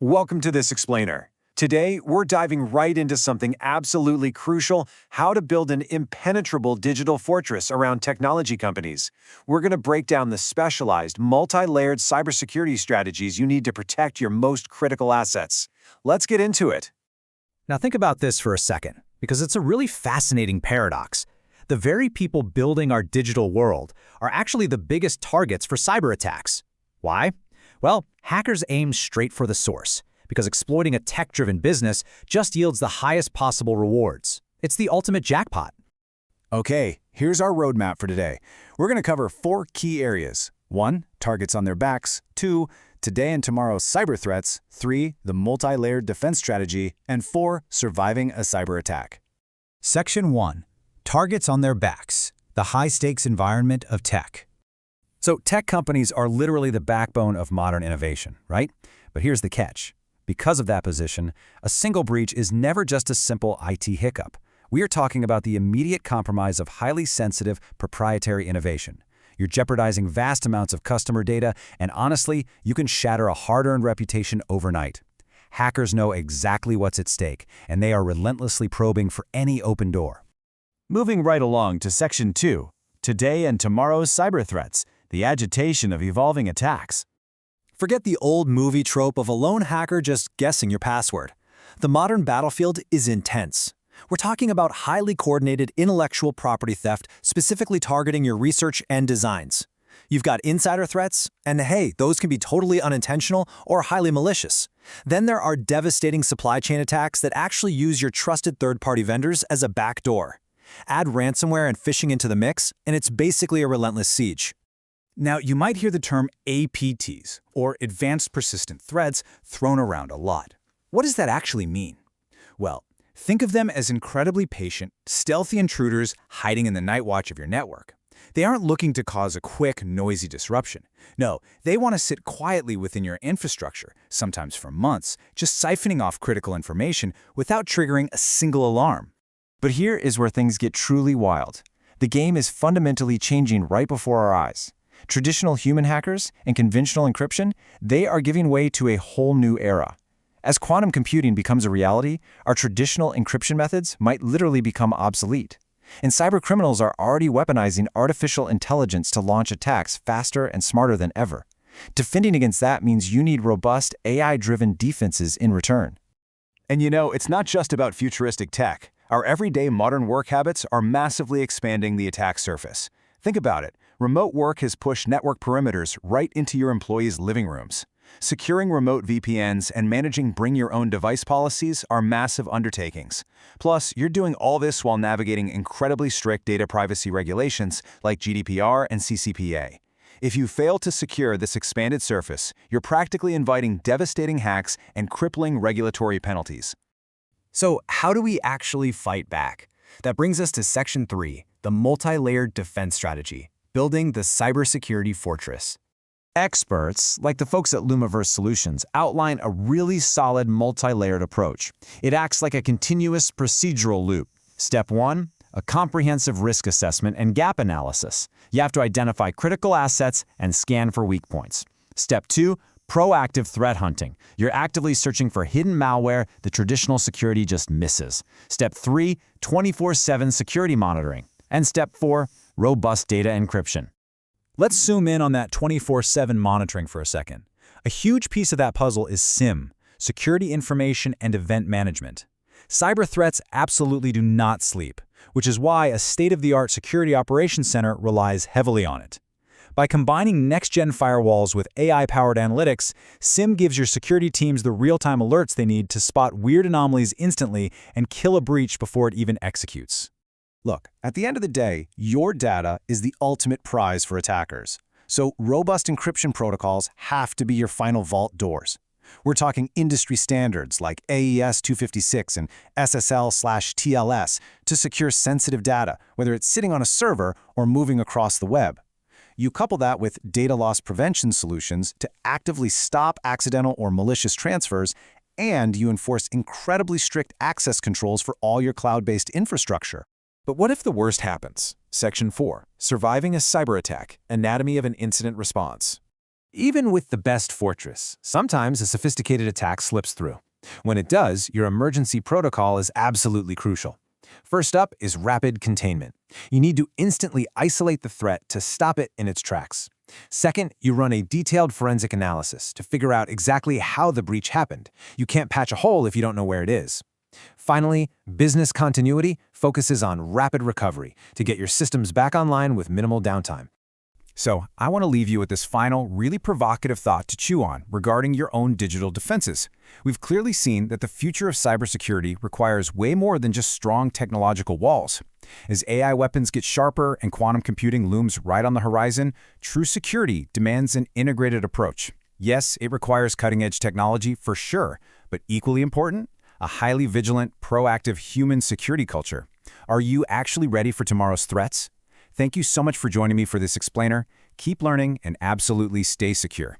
Welcome to this explainer. Today, we're diving right into something absolutely crucial: how to build an impenetrable digital fortress around technology companies. We're going to break down the specialized, multi-layered cybersecurity strategies you need to protect your most critical assets. Let's get into it. Now think about this for a second, because it's a really fascinating paradox. The very people building our digital world are actually the biggest targets for cyber attacks. Why? Well, hackers aim straight for the source, because exploiting a tech-driven business just yields the highest possible rewards. It's the ultimate jackpot. Okay, here's our roadmap for today. We're going to cover 4 key areas. 1. Targets on their backs. 2. Today and tomorrow's cyber threats. 3. The multi-layered defense strategy. And 4. Surviving a cyber attack. Section 1. Targets on their backs. The high-stakes environment of tech. So tech companies are literally the backbone of modern innovation, right? But here's the catch. Because of that position, a single breach is never just a simple IT hiccup. We are talking about the immediate compromise of highly sensitive, proprietary innovation. You're jeopardizing vast amounts of customer data, and honestly, you can shatter a hard-earned reputation overnight. Hackers know exactly what's at stake, and they are relentlessly probing for any open door. Moving right along to Section 2, Today and Tomorrow's Cyber Threats, the agitation of evolving attacks. Forget the old movie trope of a lone hacker just guessing your password. The modern battlefield is intense. We're talking about highly coordinated intellectual property theft specifically targeting your research and designs. You've got insider threats, and hey, those can be totally unintentional or highly malicious. Then there are devastating supply chain attacks that actually use your trusted third-party vendors as a backdoor. Add ransomware and phishing into the mix, and it's basically a relentless siege. Now, you might hear the term APTs, or Advanced Persistent Threats, thrown around a lot. What does that actually mean? Well, think of them as incredibly patient, stealthy intruders hiding in the night watch of your network. They aren't looking to cause a quick, noisy disruption. No, they want to sit quietly within your infrastructure, sometimes for months, just siphoning off critical information without triggering a single alarm. But here is where things get truly wild. The game is fundamentally changing right before our eyes. Traditional human hackers and conventional encryption, they are giving way to a whole new era. As quantum computing becomes a reality, our traditional encryption methods might literally become obsolete. And cybercriminals are already weaponizing artificial intelligence to launch attacks faster and smarter than ever. Defending against that means you need robust AI-driven defenses in return. And you know, it's not just about futuristic tech. Our everyday modern work habits are massively expanding the attack surface. Think about it. Remote work has pushed network perimeters right into your employees' living rooms. Securing remote VPNs and managing bring-your-own-device policies are massive undertakings. Plus, you're doing all this while navigating incredibly strict data privacy regulations like GDPR and CCPA. If you fail to secure this expanded surface, you're practically inviting devastating hacks and crippling regulatory penalties. So how do we actually fight back? That brings us to Section 3, the multi-layered defense strategy, building the cybersecurity fortress. Experts, like the folks at Lumiverse Solutions, outline a really solid multi-layered approach. It acts like a continuous procedural loop. Step 1, a comprehensive risk assessment and gap analysis. You have to identify critical assets and scan for weak points. Step 2, proactive threat hunting. You're actively searching for hidden malware the traditional security just misses. Step 3, 24/7 security monitoring. And Step 4, robust data encryption. Let's zoom in on that 24/7 monitoring for a second. A huge piece of that puzzle is SIEM, Security Information and Event Management. Cyber threats absolutely do not sleep, which is why a state-of-the-art security operations center relies heavily on it. By combining next-gen firewalls with AI-powered analytics, SIEM gives your security teams the real-time alerts they need to spot weird anomalies instantly and kill a breach before it even executes. Look, at the end of the day, your data is the ultimate prize for attackers. So robust encryption protocols have to be your final vault doors. We're talking industry standards like AES 256 and SSL/TLS to secure sensitive data, whether it's sitting on a server or moving across the web. You couple that with data loss prevention solutions to actively stop accidental or malicious transfers, and you enforce incredibly strict access controls for all your cloud-based infrastructure. But what if the worst happens? Section 4, Surviving a Cyber Attack, Anatomy of an Incident Response. Even with the best fortress, sometimes a sophisticated attack slips through. When it does, your emergency protocol is absolutely crucial. First up is rapid containment. You need to instantly isolate the threat to stop it in its tracks. Second, you run a detailed forensic analysis to figure out exactly how the breach happened. You can't patch a hole if you don't know where it is. Finally, business continuity focuses on rapid recovery to get your systems back online with minimal downtime. So, I want to leave you with this final, really provocative thought to chew on regarding your own digital defenses. We've clearly seen that the future of cybersecurity requires way more than just strong technological walls. As AI weapons get sharper and quantum computing looms right on the horizon, true security demands an integrated approach. Yes, it requires cutting-edge technology for sure, but equally important, a highly vigilant, proactive human security culture. Are you actually ready for tomorrow's threats? Thank you so much for joining me for this explainer. Keep learning and absolutely stay secure.